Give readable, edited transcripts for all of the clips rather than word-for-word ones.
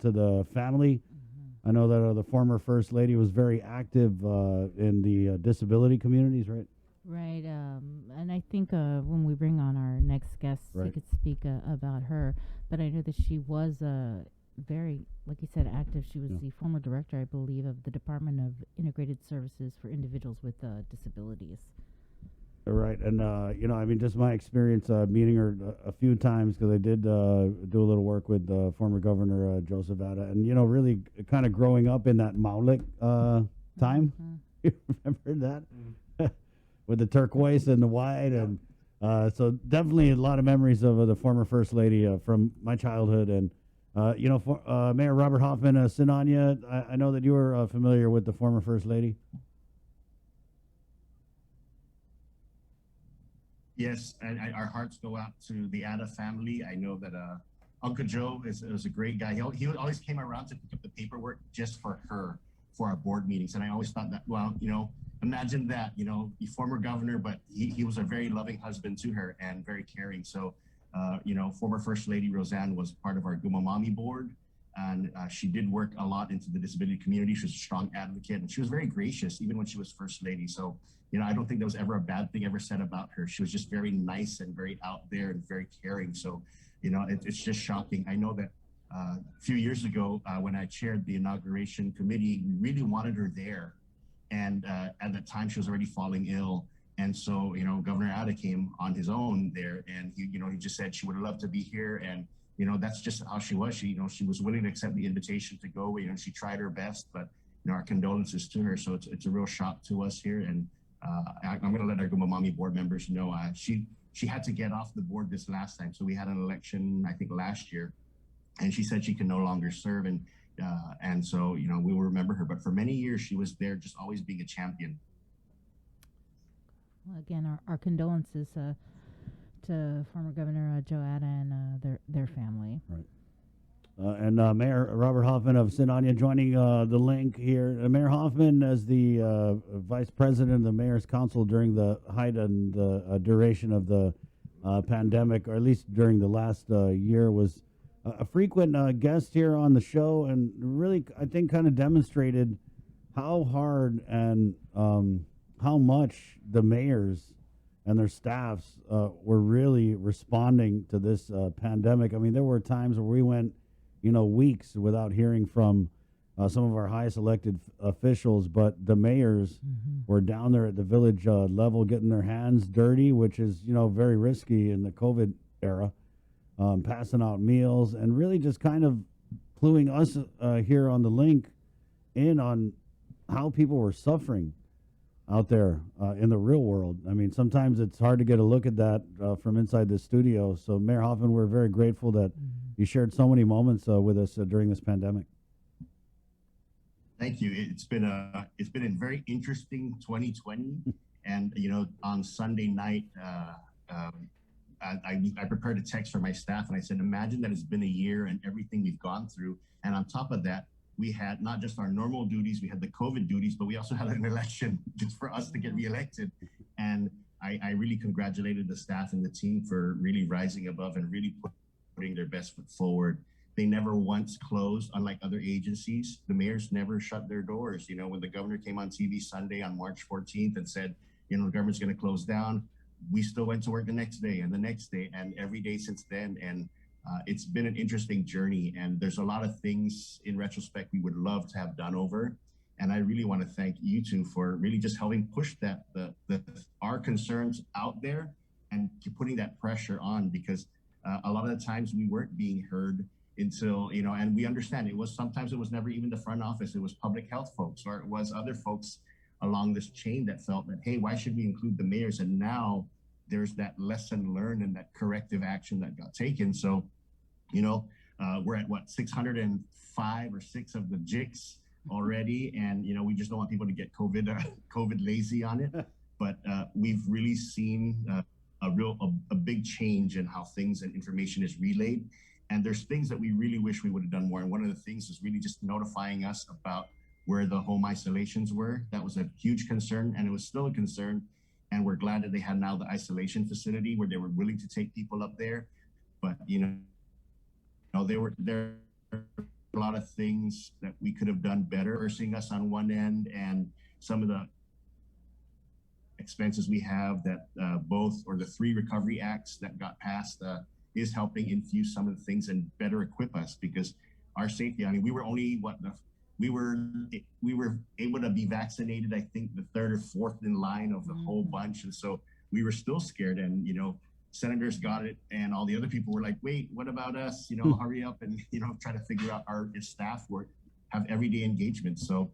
to the family. I know that the former first lady was very active in the disability communities, right? Right. And I think when we bring on our next guest, he Right. could speak about her. But I know that she was very, like you said, active. She was Yeah. the former director, I believe, of the Department of Integrated Services for Individuals with Disabilities. Right, and I mean, just my experience meeting her a few times because I did do a little work with former Governor Joseph Ada, and really kind of growing up in that Maulik time. Uh-huh. You remember that with the turquoise and the white, and so definitely a lot of memories of the former First Lady from my childhood, and for, Mayor Robert Hoffman, Sinanya. I know that you were familiar with the former First Lady. Yes, and our hearts go out to the Atta family. I know that Uncle Joe is a great guy. He always came around to pick up the paperwork just for her for our board meetings. And I always thought that, well, imagine that, the former governor, but he was a very loving husband to her and very caring. So, former First Lady Roseanne was part of our Gumamami board. And she did work a lot into the disability community. She was a strong advocate, and she was very gracious, even when she was first lady. So, I don't think there was ever a bad thing ever said about her. She was just very nice and very out there and very caring. So, it's just shocking. I know that a few years ago, when I chaired the inauguration committee, we really wanted her there. And at that time, she was already falling ill. And so, Governor Ada came on his own there, and he just said she would love to be here, and that's just how she was. She was willing to accept the invitation to go. She tried her best, but our condolences to her. So it's a real shock to us here, and I'm going to let our Gumamami board members know. She had to get off the board this last time, so we had an election I think last year, and she said she can no longer serve, and so we will remember her. But for many years, she was there, just always being a champion. Well, again, our condolences to former Governor Joe Ada and their family. Right. And Mayor Robert Hoffman of Sinania joining the link here. Mayor Hoffman, as the Vice President of the Mayor's Council during the height and the duration of the pandemic, or at least during the last year, was a frequent guest here on the show, and really, I think, kind of demonstrated how hard and how much the mayors and their staffs were really responding to this pandemic. I mean, there were times where we went, weeks without hearing from some of our highest elected officials, but the mayors were down there at the village level getting their hands dirty, which is, very risky in the COVID era, passing out meals and really just kind of cluing us here on the link in on how people were suffering out there in the real world. I mean, sometimes it's hard to get a look at that from inside the studio. So, Mayor Hoffman, we're very grateful that you shared so many moments with us during this pandemic. Thank you. It's been a very interesting 2020, and on Sunday night, I prepared a text for my staff, and I said, imagine that it's been a year and everything we've gone through, and on top of that, we had not just our normal duties, we had the COVID duties, but we also had an election just for us to get reelected. And I really congratulated the staff and the team for really rising above and really putting their best foot forward. They never once closed, unlike other agencies. The mayors never shut their doors. When the governor came on TV Sunday on March 14th and said, the government's going to close down, we still went to work the next day and the next day and every day since then. And it's been an interesting journey, and there's a lot of things in retrospect we would love to have done over. And I really want to thank you two for really just helping push our concerns out there and putting that pressure on, because a lot of the times we weren't being heard until, and we understand sometimes it was never even the front office, it was public health folks, or it was other folks along this chain that felt that, hey, why should we include the mayors? And now there's that lesson learned and that corrective action that got taken. So, we're at 605 or 6 of the JICs already, and we just don't want people to get COVID lazy on it. But we've really seen a big change in how things and information is relayed. And there's things that we really wish we would have done more. And one of the things is really just notifying us about where the home isolations were. That was a huge concern, and it was still a concern. And we're glad that they had now the isolation facility where they were willing to take people up there. But, they were there a lot of things that we could have done better, reversing us on one end, and some of the expenses we have that both or the three recovery acts that got passed is helping infuse some of the things and better equip us, because our safety, I mean, we were only we were able to be vaccinated, I think the third or fourth in line of the whole bunch, and so we were still scared. And senators got it, and all the other people were like, wait, what about us? Hurry up and try to figure out our staff have everyday engagement. So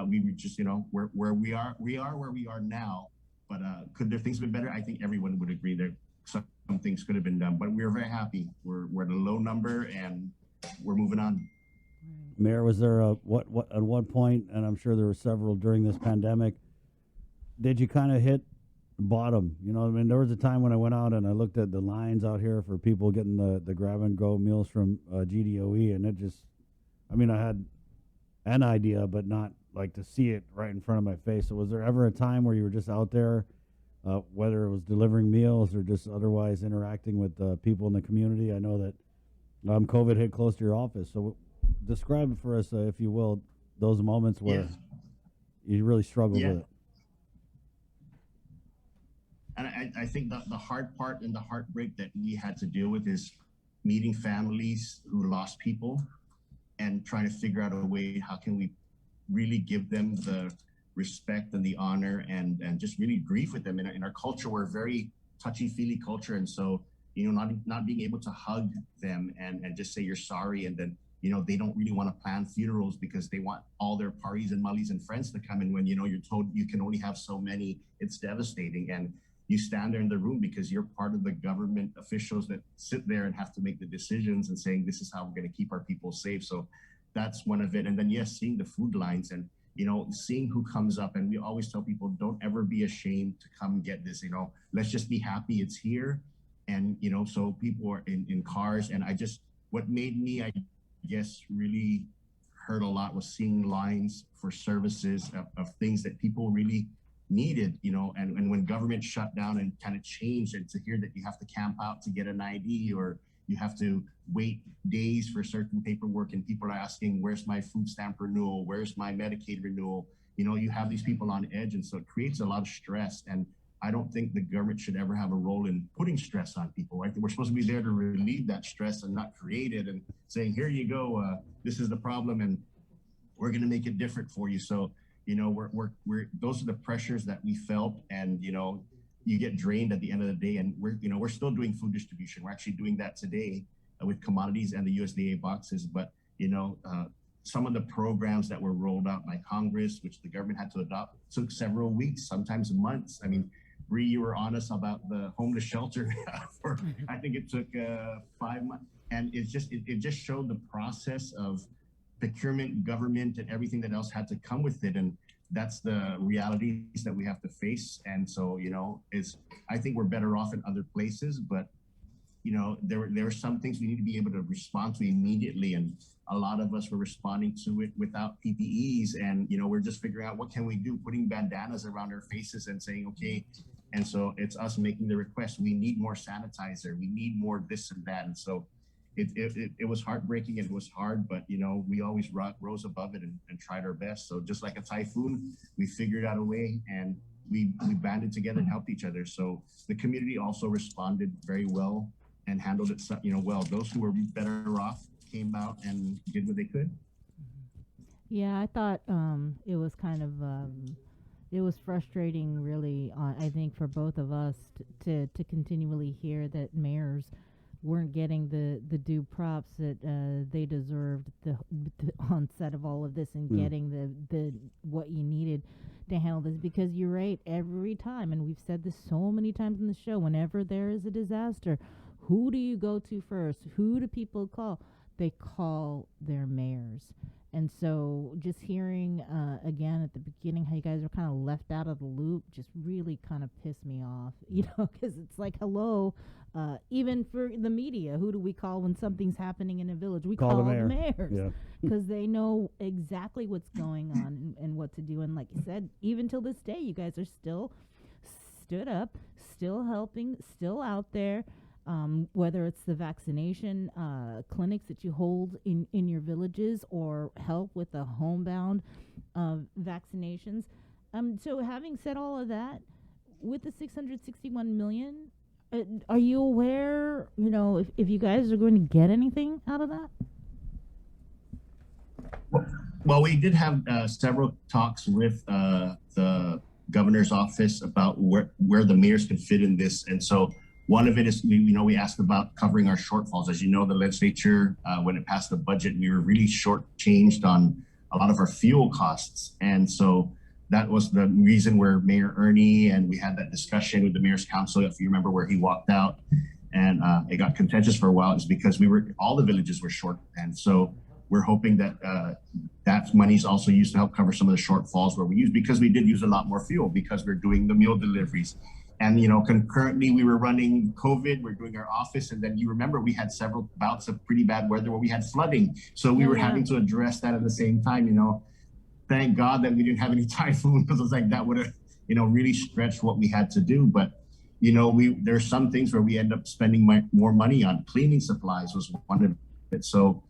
we were just where we are where we are now. But could there things been better? I think everyone would agree there some things could have been done, but we're very happy. We're at a low number and we're moving on. Mayor, was there at one point, and I'm sure there were several during this pandemic, did you kind of hit bottom? I mean, there was a time when I went out and I looked at the lines out here for people getting the grab and go meals from GDOE, and it just, I mean, I had an idea, but not like to see it right in front of my face. So was there ever a time where you were just out there, whether it was delivering meals or just otherwise interacting with people in the community? I know that COVID hit close to your office. So describe for us, if you will, those moments where you really struggled with it. And I think the hard part and the heartbreak that we had to deal with is meeting families who lost people and trying to figure out a way, how can we really give them the respect and the honor and just really grieve with them. In our culture, we're a very touchy-feely culture. And so, not being able to hug them and just say you're sorry. And then, they don't really want to plan funerals because they want all their parties and mullies and friends to come in when, you're told you can only have so many. It's devastating. And you stand there in the room because you're part of the government officials that sit there and have to make the decisions and saying, this is how we're going to keep our people safe. So that's one of it. And then, yes, seeing the food lines and, seeing who comes up. And we always tell people, don't ever be ashamed to come get this, let's just be happy it's here. And, so people are in cars. And what made me, I guess, really hurt a lot was seeing lines for services of things that people really needed, and when government shut down and kind of changed, and to hear that you have to camp out to get an ID, or you have to wait days for certain paperwork, and people are asking, where's my food stamp renewal? Where's my Medicaid renewal? You have these people on edge, and so it creates a lot of stress. And I don't think the government should ever have a role in putting stress on people. Right? We're supposed to be there to relieve that stress and not create it, and saying, here you go, this is the problem, and we're going to make it different for you. So we're those are the pressures that we felt, and you get drained at the end of the day. And we're still doing food distribution. We're actually doing that today with commodities and the USDA boxes. But some of the programs that were rolled out by Congress, which the government had to adopt, took several weeks, sometimes months. I mean, Bree, you were honest about the homeless shelter for, I think it took 5 months, and it just showed the process of procurement, government, and everything that else had to come with it. And that's the realities that we have to face. And so, I think we're better off in other places, but there are some things we need to be able to respond to immediately. And a lot of us were responding to it without PPEs. And, we're just figuring out what can we do, putting bandanas around our faces and saying, okay. And so it's us making the request. We need more sanitizer. We need more this and that. And so it was heartbreaking and it was hard, but we always rose above it and tried our best. So just like a typhoon, we figured out a way, and we banded together and helped each other. So the community also responded very well and handled it well. Those who were better off came out and did what they could. Yeah, I thought it was kind of it was frustrating, really. I think for both of us to continually hear that mayors weren't getting the due props that they deserved the onset of all of this, and getting the what you needed to handle this. Because you're right, every time, and we've said this so many times in the show, whenever there is a disaster, who do you go to first? Who do people call? They call their mayors. And so just hearing again at the beginning how you guys are kind of left out of the loop just really kind of pissed me off, because it's like, hello, even for the media, who do we call when something's happening in a village? We call the mayors, because they know exactly what's going on and what to do. And like you said, even till this day, you guys are still stood up, still helping, still out there. whether it's the vaccination clinics that you hold in your villages or help with the homebound vaccinations. So having said all of that, with the 661 million, are you aware, if you guys are going to get anything out of that? Well, we did have several talks with the governor's office about where the mayors can fit in this. And so one of it is, we asked about covering our shortfalls. As you know, the legislature, when it passed the budget, we were really shortchanged on a lot of our fuel costs. And so that was the reason where Mayor Ernie, and we had that discussion with the mayor's council, if you remember, where he walked out and it got contentious for a while, is because all the villages were short. And so we're hoping that that money is also used to help cover some of the shortfalls where we use, because we did use a lot more fuel because we're doing the meal deliveries. And, concurrently we were running COVID, we're doing our office. And then you remember we had several bouts of pretty bad weather where we had flooding. So we were having to address that at the same time, Thank God that we didn't have any typhoon, because it was like that would have, really stretched what we had to do. But, there's some things where we end up spending more money on. Cleaning supplies was one of it. So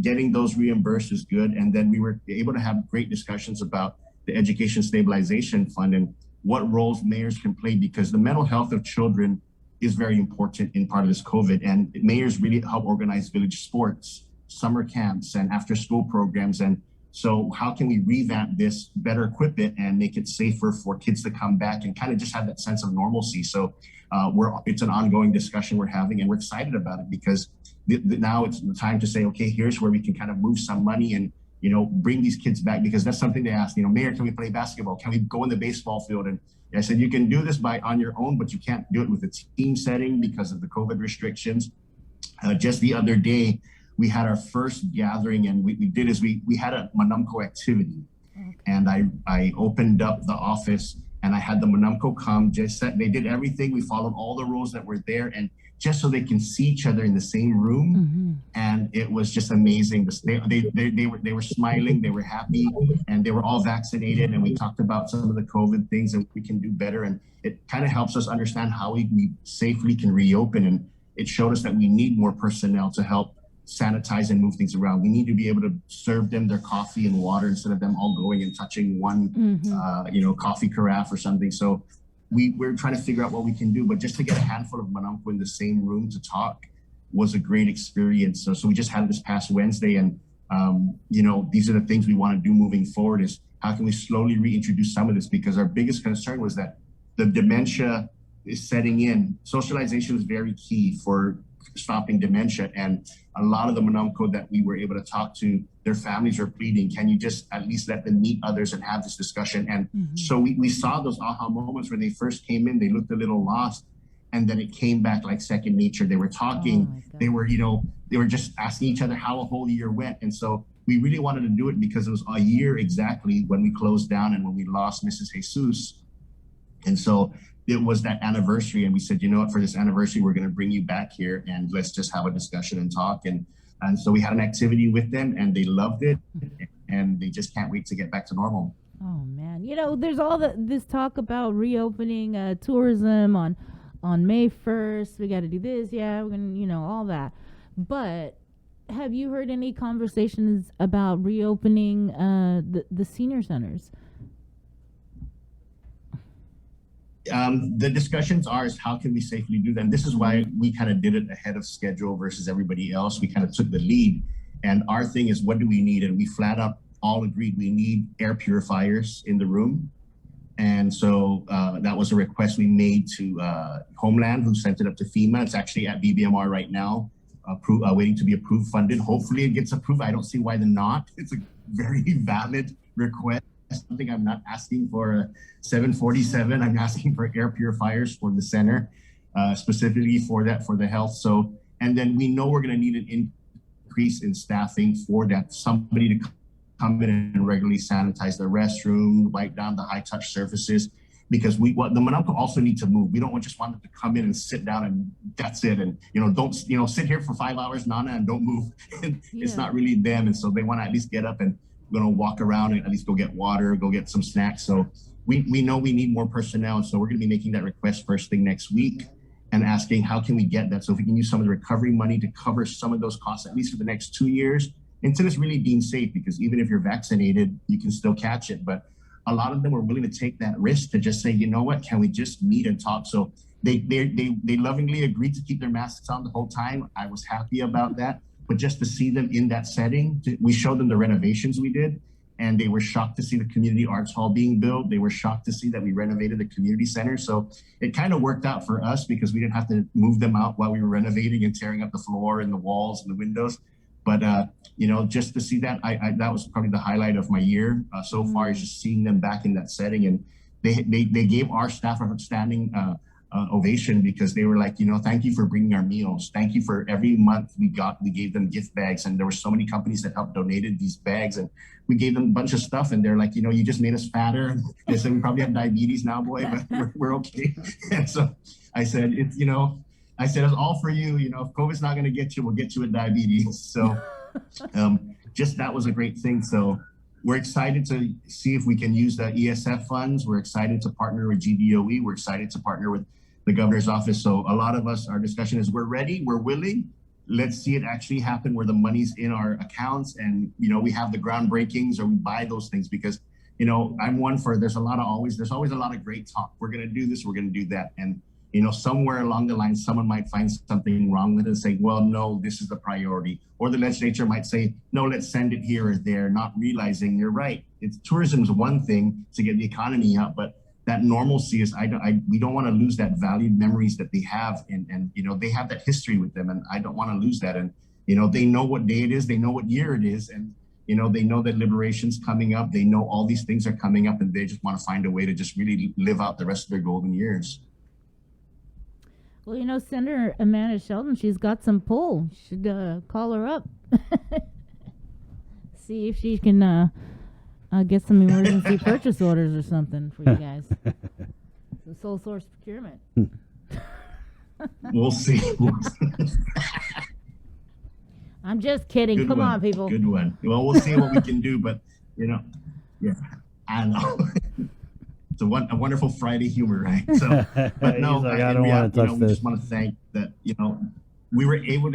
getting those reimbursed is good. And then we were able to have great discussions about the Education Stabilization Fund and what roles mayors can play, because the mental health of children is very important in part of this COVID. And mayors really help organize village sports, summer camps, and after school programs. And so how can we revamp this, better equip it, and make it safer for kids to come back and kind of just have that sense of normalcy? So it's an ongoing discussion we're having, and we're excited about it, because now it's the time to say, okay, here's where we can kind of move some money and, bring these kids back, because that's something they asked, Mayor, can we play basketball? Can we go in the baseball field? And I said, you can do this on your own, but you can't do it with a team setting because of the COVID restrictions. Just the other day, we had our first gathering, and we had a Manumco activity. Okay. And I opened up the office and I had the Manumco come, they did everything. We followed all the rules that were there, and just so they can see each other in the same room. Mm-hmm. And it was just amazing. They were smiling, they were happy, and they were all vaccinated. And we talked about some of the COVID things that we can do better. And it kind of helps us understand how we safely can reopen. And it showed us that we need more personnel to help sanitize and move things around. We need to be able to serve them their coffee and water instead of them all going and touching one, coffee carafe or something. So we're trying to figure out what we can do, but just to get a handful of Manumco in the same room to talk was a great experience. So we just had this past Wednesday, and these are the things we want to do moving forward, is how can we slowly reintroduce some of this, because our biggest concern was that the dementia is setting in. Socialization is very key for stopping dementia, and a lot of the Manumco that we were able to talk to, their families are pleading, can you just at least let them meet others and have this discussion? And so we saw those aha moments when they first came in. They looked a little lost, and then it came back like second nature. They were talking, they were just asking each other how a whole year went. And so we really wanted to do it because it was a year exactly when we closed down and when we lost Mrs. Jesus. And so it was that anniversary, and we said, for this anniversary, we're going to bring you back here and let's just have a discussion and talk. And so we had an activity with them, and they loved it, and they just can't wait to get back to normal. Oh man, there's all this talk about reopening tourism on May 1st. We got to do this, we're gonna, all that. But have you heard any conversations about reopening the senior centers? The discussions is how can we safely do that? And this is why we kind of did it ahead of schedule versus everybody else. We kind of took the lead, and our thing is, what do we need? And we flat out all agreed we need air purifiers in the room. And so that was a request we made to Homeland, who sent it up to FEMA. It's actually at BBMR right now, waiting to be approved, funded. Hopefully it gets approved. I don't see why not. It's a very valid request. Something I'm not asking for a 747. I'm asking for air purifiers for the center, specifically for the health. So, and then we know we're going to need an increase in staffing for that. Somebody to come in and regularly sanitize the restroom, wipe down the high touch surfaces, because the Manumco also need to move. We don't just want them to come in and sit down and that's it. And, don't, sit here for 5 hours, Nana, and don't move. It's not really them. And so they want to at least get up and walk around and at least go get water, go get some snacks. So we know we need more personnel. And so we're going to be making that request first thing next week. and asking how can we get that, so if we can use some of the recovery money to cover some of those costs, at least for the next 2 years, until it's really deemed safe, because even if you're vaccinated, you can still catch it. But a lot of them were willing to take that risk to just say, you know what, can we just meet and talk? So they lovingly agreed to keep their masks on the whole time. I was happy about that. But just to see them in that setting, we showed them the renovations we did, and they were shocked to see the community arts hall being built. They were shocked to see that we renovated the community center. So it kind of worked out for us because we didn't have to move them out while we were renovating and tearing up the floor and the walls and the windows. But you know, just to see that, that was probably the highlight of my year so far, is just seeing them back in that setting. And they gave our staff a standing ovation, because they were like, you know, thank you for bringing our meals. Thank you for every month we gave them gift bags, and there were so many companies that helped donated these bags, and we gave them a bunch of stuff, and they're like, you know, you just made us fatter. They said, we probably have diabetes now, boy, but we're okay. And so I said, it's, you know, I said, it's all for you. You know, if COVID's not going to get you, we'll get you with diabetes. So just that was a great thing. So we're excited to see if we can use the ESF funds. We're excited to partner with GDOE. We're excited to partner with the governor's office. So a lot of us, our discussion is, we're ready, we're willing. Let's see it actually happen where the money's in our accounts, and, you know, we have the groundbreakings, or we buy those things, because, you know, I'm one for, there's always a lot of great talk. We're going to do this, we're going to do that. And, you know, somewhere along the line, someone might find something wrong with it and say, well, no, this is the priority. Or the legislature might say, no, let's send it here or there, not realizing you're right. Tourism is one thing to get the economy up, but that normalcy is, we don't want to lose that valued memories that they have. And, you know, they have that history with them, and I don't want to lose that. And, you know, they know what day it is, they know what year it is. And, you know, they know that liberation's coming up. They know all these things are coming up, and they just want to find a way to just really live out the rest of their golden years. Well, you know, Senator Amanda Sheldon, she's got some pull. You should call her up. See if she can get some emergency purchase orders or something for you guys. Some sole source procurement. We'll see. I'm just kidding. Good Come one. on, people. Good one. Well, we'll see what we can do, but, you know, yeah, I know. It's a wonderful Friday humor, right? So, but no, like, I don't want to touch we this. just want to thank that, you know, we were able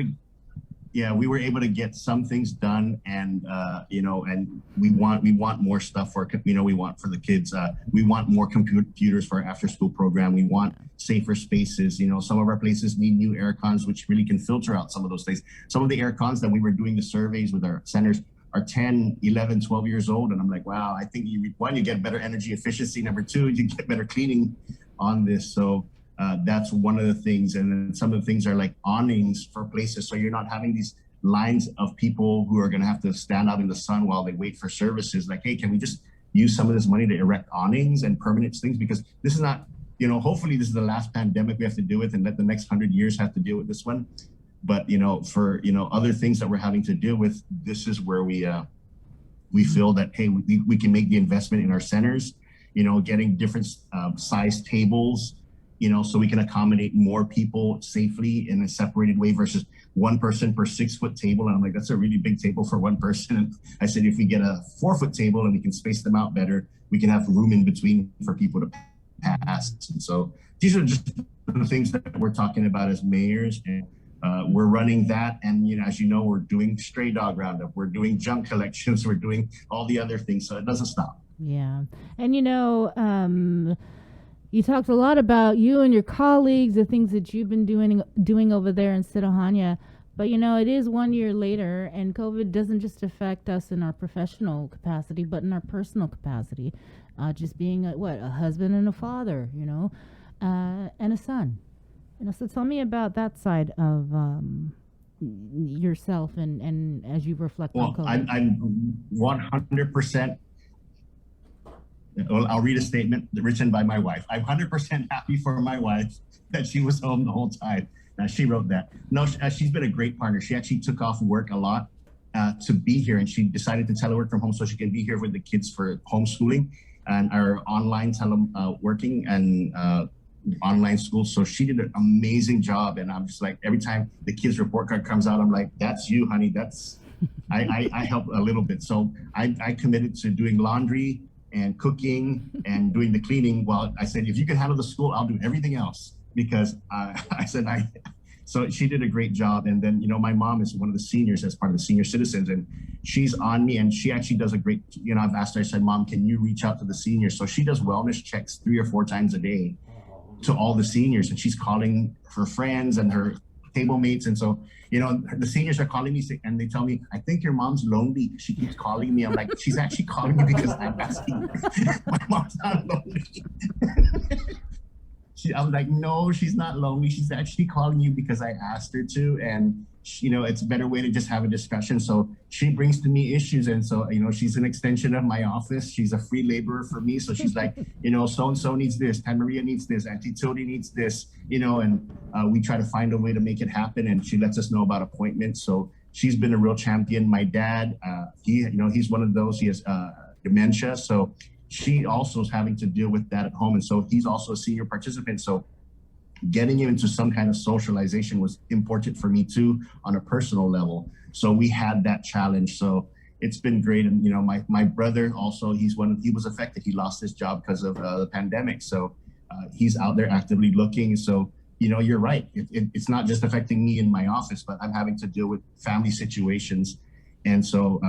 to get some things done, and you know, and we want more stuff for, you know, we want for the kids. We want more computers for our after school program. We want safer spaces. You know, some of our places need new air cons, which really can filter out some of those things. Some of the air cons that we were doing the surveys with our centers are 10, 11, 12 years old. And I'm like, wow, I think you get better energy efficiency. Number two, you get better cleaning on this. So that's one of the things. And then some of the things are like awnings for places. So you're not having these lines of people who are going to have to stand out in the sun while they wait for services. Like, hey, can we just use some of this money to erect awnings and permanent things? Because this is not, you know, hopefully this is the last pandemic we have to deal with, and let the next 100 years have to deal with this one. But, you know, for, you know, other things that we're having to deal with, this is where we feel that, hey, we can make the investment in our centers, you know, getting different size tables, you know, so we can accommodate more people safely in a separated way versus one person per 6-foot table. And I'm like, that's a really big table for one person. And I said, if we get a 4-foot table and we can space them out better, we can have room in between for people to pass. And so these are just the things that we're talking about as mayors. And we're running that. And, you know, as you know, we're doing stray dog roundup. We're doing junk collections. We're doing all the other things. So it doesn't stop. Yeah. And, you know, you talked a lot about you and your colleagues, the things that you've been doing over there in Sitahania. But, you know, it is 1 year later, and COVID doesn't just affect us in our professional capacity, but in our personal capacity. Just being a husband and a father, you know, and a son. You know, so tell me about that side of yourself and as you reflect on COVID. I'm 100%. Well, I'll read a statement written by my wife. I'm 100% happy for my wife that she was home the whole time. Now, she wrote that. No, she's been a great partner. She actually took off work a lot to be here, and she decided to telework from home so she can be here with the kids for homeschooling and our online working and online school. So she did an amazing job. And I'm just like, every time the kids' report card comes out, I'm like, that's you, honey. That's, I help a little bit. So I committed to doing laundry and cooking and doing the cleaning. Well, I said, if you can handle the school, I'll do everything else. because I said so she did a great job. And then, my mom is one of the seniors as part of the senior citizens, and she's on me, and she actually does a great, I've asked her, I said, Mom, can you reach out to the seniors? So she does wellness checks 3 or 4 times a day to all the seniors, and she's calling her friends and her table mates. And so, the seniors are calling me and they tell me, I think your mom's lonely. She keeps calling me. I'm like, she's actually calling me because I'm asking her. My mom's not lonely. I'm like, no, she's not lonely. She's actually calling you because I asked her to. And, it's a better way to just have a discussion. So she brings to me issues. And so, she's an extension of my office. She's a free laborer for me. So she's like, so-and-so needs this. Tan Maria needs this. Auntie Tildy needs this, and we try to find a way to make it happen. And she lets us know about appointments. So she's been a real champion. My dad, he's one of those. He has dementia. So she also is having to deal with that at home. And so he's also a senior participant. So getting him into some kind of socialization was important for me too, on a personal level. So we had that challenge. So it's been great. And, my brother also, he was affected. He lost his job because of the pandemic. So he's out there actively looking. So, you're right. It's not just affecting me in my office, but I'm having to deal with family situations. And so,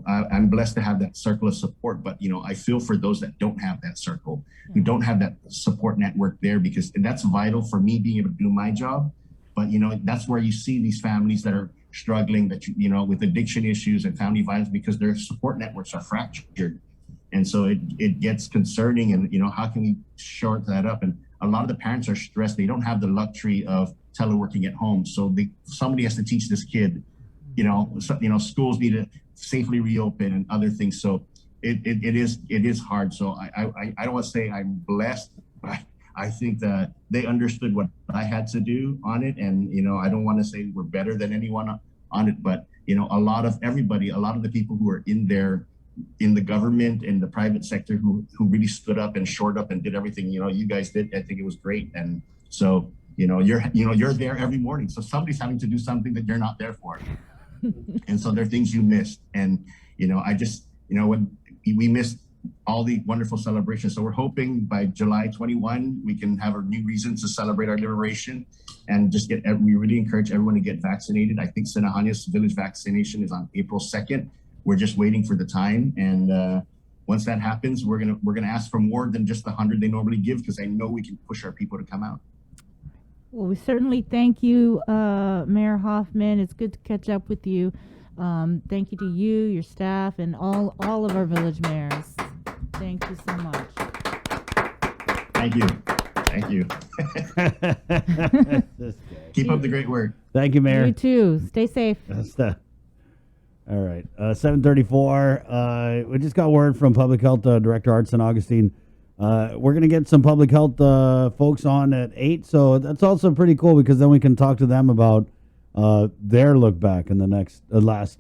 I'm blessed to have that circle of support, but, I feel for those that don't have that circle, who don't have that support network there, because that's vital for me being able to do my job. But, that's where you see these families that are struggling, that, with addiction issues and family violence, because their support networks are fractured. And so it gets concerning, and, how can we short that up? And a lot of the parents are stressed. They don't have the luxury of teleworking at home. So somebody has to teach this kid. Schools need to safely reopen and other things. So it is hard. So I don't want to say I'm blessed, but I think that they understood what I had to do on it. And, I don't want to say we're better than anyone on it, but, a lot of the people who are in the government and the private sector who really stood up and shored up and did everything, you guys did. I think it was great. And so, you're there every morning. So somebody's having to do something that you're not there for. And so there are things you missed. And, when we missed all the wonderful celebrations. So we're hoping by July 21, we can have a new reason to celebrate our liberation and just we really encourage everyone to get vaccinated. I think Sinahanya's village vaccination is on April 2nd. We're just waiting for the time. And once that happens, we're gonna ask for more than just the 100 they normally give, because I know we can push our people to come out. Well, we certainly thank you, Mayor Hofmann. It's good to catch up with you. Thank you to you, your staff, and all of our village mayors. Thank you so much. Thank you. Keep up the great work. Thank you, Mayor. You too. Stay safe. All right. 7:34. We just got word from Public Health Director Art St. Augustine. We're going to get some public health folks on at 8. So that's also pretty cool, because then we can talk to them about their look back in the last